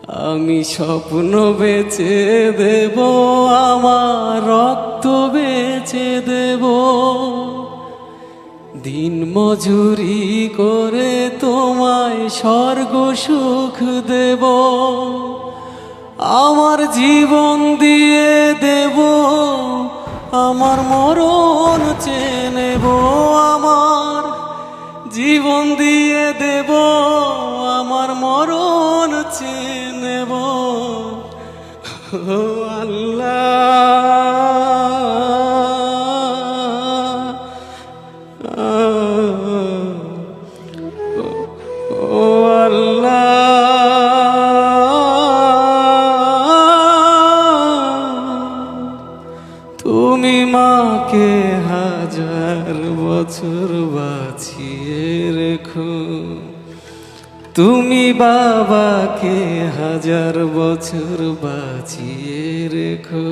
আমি স্বপ্ন বেচে দেব, আমার রক্ত বেচে দেব, দিন মজুরি করে তোমায় স্বর্গ সুখ দেব। আমার জীবন দিয়ে দেব, আমার মরণ চেয়ে নেব। আমার জীবন দিয়ে দেব, আমার মরণ চেয়ে নেব। ও আল্লাহ, ও তুমি মাকে হাজার বছর বাঁচিয়ে রেখো, তুমি বাবাকে হাজার বছর বাঁচিয়ে রেখো।